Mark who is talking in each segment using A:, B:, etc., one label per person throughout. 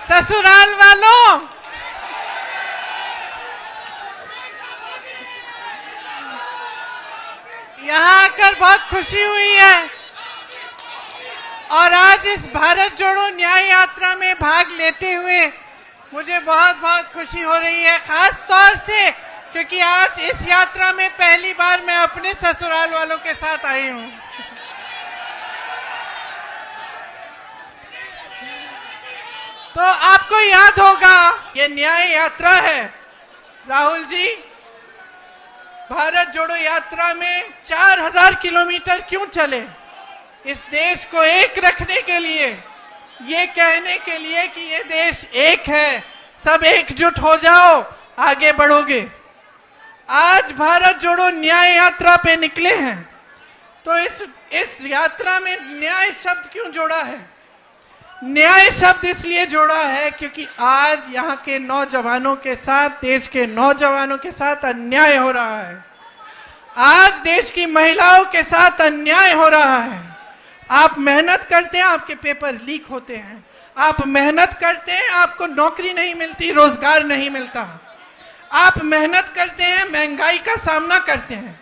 A: ससुराल वालों, यहाँ आकर बहुत खुशी हुई है और आज इस भारत जोड़ो न्याय यात्रा में भाग लेते हुए मुझे बहुत बहुत खुशी हो रही है, खास तौर से क्योंकि आज इस यात्रा में पहली बार मैं अपने ससुराल वालों के साथ आई हूँ। तो आपको याद होगा ये न्याय यात्रा है। राहुल जी, भारत जोड़ो यात्रा में 4000 किलोमीटर क्यों चले? इस देश को एक रखने के लिए, ये कहने के लिए कि ये देश एक है, सब एकजुट हो जाओ, आगे बढ़ोगे। आज भारत जोड़ो न्याय यात्रा पे निकले हैं, तो इस यात्रा में न्याय शब्द क्यों जोड़ा है? न्याय शब्द इसलिए जोड़ा है क्योंकि आज यहाँ के नौजवानों के साथ, देश के नौजवानों के साथ अन्याय हो रहा है। आज देश की महिलाओं के साथ अन्याय हो रहा है। आप मेहनत करते हैं, आपके पेपर लीक होते हैं। आप मेहनत करते हैं, आपको नौकरी नहीं मिलती, रोजगार नहीं मिलता। आप मेहनत करते हैं, महंगाई का सामना करते हैं।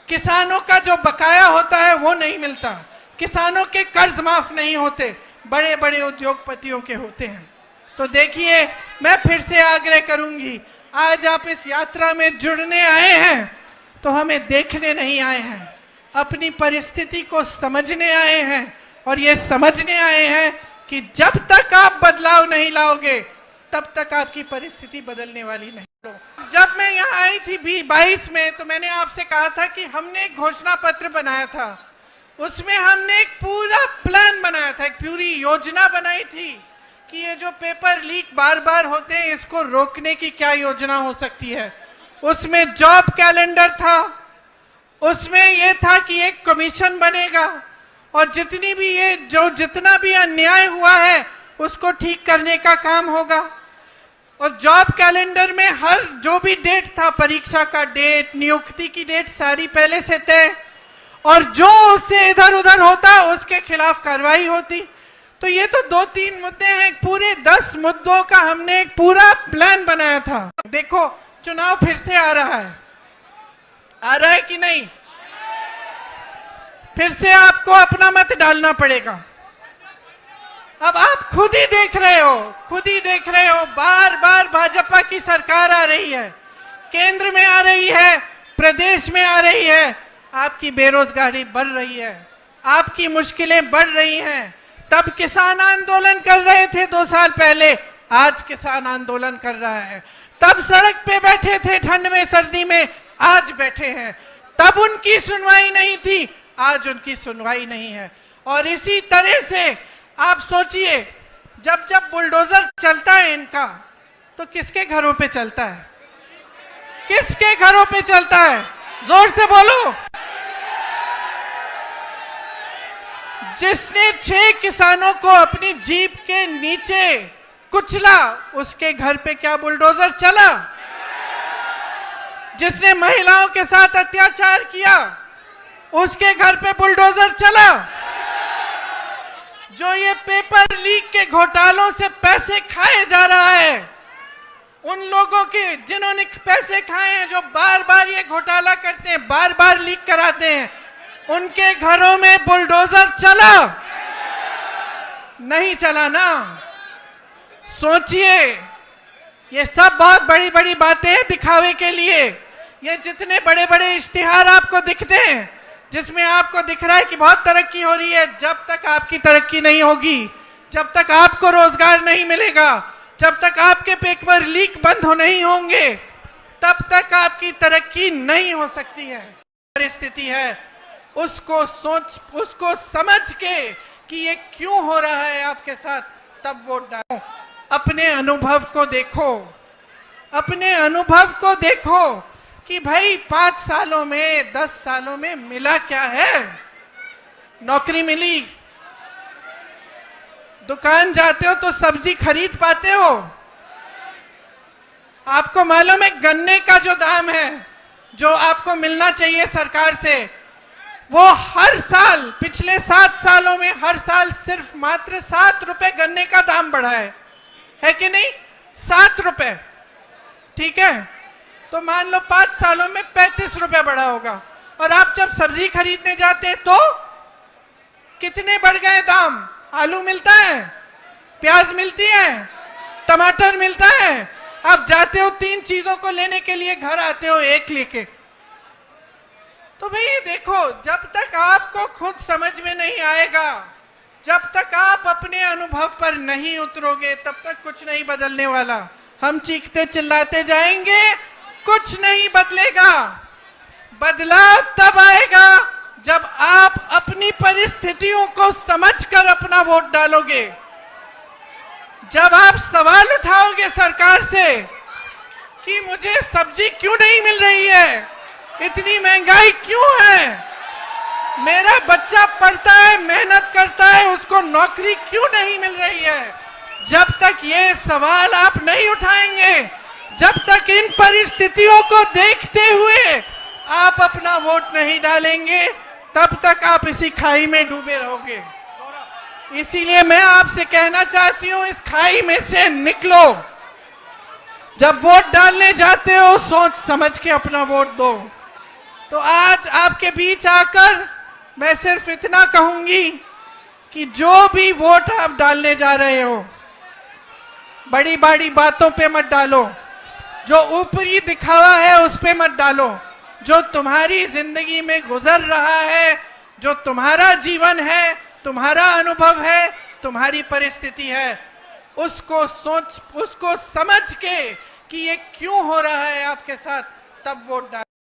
A: किसानों का जो बकाया होता है वो नहीं मिलता। किसानों के कर्ज माफ नहीं होते, बड़े बड़े उद्योगपतियों के होते हैं। तो देखिए, मैं फिर से आग्रह करूंगी, आज आप इस यात्रा में जुड़ने आए हैं तो हमें देखने नहीं आए हैं, अपनी परिस्थिति को समझने आए हैं। और ये समझने आए हैं कि जब तक आप बदलाव नहीं लाओगे तब तक आपकी परिस्थिति बदलने वाली नहीं। जब मैं यहाँ आई थी 2022 में, तो मैंने आपसे कहा था कि हमने एक घोषणा पत्र बनाया था, उसमें हमने एक पूरा प्लान बनाया था, एक पूरी योजना बनाई थी कि ये जो पेपर लीक बार बार होते हैं इसको रोकने की क्या योजना हो सकती है। उसमें जॉब कैलेंडर था, उसमें ये था कि एक कमीशन बनेगा और जितना भी अन्याय हुआ है उसको ठीक करने का काम होगा। और जॉब कैलेंडर में हर जो भी डेट था, परीक्षा का डेट, नियुक्ति की डेट, सारी पहले से तय, और जो उससे इधर उधर होता उसके खिलाफ कार्रवाई होती। तो ये तो 2-3 मुद्दे हैं, पूरे 10 मुद्दों का हमने एक पूरा प्लान बनाया था। देखो, चुनाव फिर से आ रहा है कि नहीं? फिर से आपको अपना मत डालना पड़ेगा। अब आप खुद ही देख रहे हो, बार बार भाजपा की सरकार आ रही है, केंद्र में आ रही है, प्रदेश में आ रही है, आपकी बेरोजगारी बढ़ रही है, आपकी मुश्किलें बढ़ रही हैं। तब किसान आंदोलन कर रहे थे 2 साल पहले, आज किसान आंदोलन कर रहा है। तब सड़क पे बैठे थे ठंड में, सर्दी में, आज बैठे हैं। तब उनकी सुनवाई नहीं थी, आज उनकी सुनवाई नहीं है। और इसी तरह से आप सोचिए, जब जब बुलडोजर चलता है इनका, तो किसके घरों पे चलता है? किसके घरों पे चलता है? जोर से बोलो। जिसने 6 किसानों को अपनी जीप के नीचे कुचला, उसके घर पे क्या बुलडोजर चला? जिसने महिलाओं के साथ अत्याचार किया, उसके घर पे बुलडोजर चला? जो ये पेपर लीक के घोटालों से पैसे खाए जा रहा है, उन लोगों के जिन्होंने पैसे खाए हैं, जो बार बार ये घोटाला करते हैं, बार बार लीक कराते हैं, उनके घरों में बुलडोजर चला? नहीं चला ना। सोचिए, ये सब बहुत बड़ी बड़ी बातें हैं दिखावे के लिए। ये जितने बड़े बड़े इश्तिहार आपको दिखते हैं, जिसमें आपको दिख रहा है कि बहुत तरक्की हो रही है, जब तक आपकी तरक्की नहीं होगी, जब तक आपको रोजगार नहीं मिलेगा, जब तक आपके पेपर लीक बंद नहीं होंगे, तब तक आपकी तरक्की नहीं हो सकती है। परिस्थिति है, उसको समझ के कि ये क्यों हो रहा है आपके साथ, तब वोट डालो। अपने अनुभव को देखो कि भाई 5 सालों में, 10 सालों में मिला क्या है? नौकरी मिली, दुकान जाते हो तो सब्जी खरीद पाते हो। आपको मालूम है गन्ने का जो दाम है, जो आपको मिलना चाहिए सरकार से, वो हर साल, पिछले 7 सालों में हर साल सिर्फ मात्र 7 रुपए गन्ने का दाम बढ़ा है। है कि नहीं? 7 रुपए, ठीक है? तो मान लो 5 सालों में 35 रुपए बढ़ा होगा। और आप जब सब्जी खरीदने जाते हैं तो कितने बढ़ गए दाम? आलू मिलता है, प्याज मिलती है, टमाटर मिलता है। आप जाते हो 3 चीजों को लेने के लिए, घर आते हो 1 लेके। तो भाई देखो, जब तक आपको खुद समझ में नहीं आएगा, जब तक आप अपने अनुभव पर नहीं उतरोगे, तब तक कुछ नहीं बदलने वाला। हम चीखते चिल्लाते जाएंगे, कुछ नहीं बदलेगा। बदलाव तब आएगा जब आप अपनी परिस्थितियों को समझकर अपना वोट डालोगे, जब आप सवाल उठाओगे सरकार से कि मुझे सब्जी क्यों नहीं मिल रही है, इतनी महंगाई क्यों है, मेरा बच्चा पढ़ता है, मेहनत करता है, उसको नौकरी क्यों नहीं मिल रही है। जब तक ये सवाल आप नहीं उठाएंगे, जब तक इन परिस्थितियों को देखते हुए आप अपना वोट नहीं डालेंगे, तब तक आप इसी खाई में डूबे रहोगे। इसीलिए मैं आपसे कहना चाहती हूं, इस खाई में से निकलो। जब वोट डालने जाते हो, सोच समझ के अपना वोट दो। तो आज आपके बीच आकर मैं सिर्फ इतना कहूंगी कि जो भी वोट आप डालने जा रहे हो, बड़ी बड़ी बातों पे मत डालो, जो ऊपरी दिखावा है उस पे मत डालो। जो तुम्हारी जिंदगी में गुजर रहा है, जो तुम्हारा जीवन है, तुम्हारा अनुभव है, तुम्हारी परिस्थिति है, उसको समझ के कि ये क्यों हो रहा है आपके साथ, तब वोट डालो।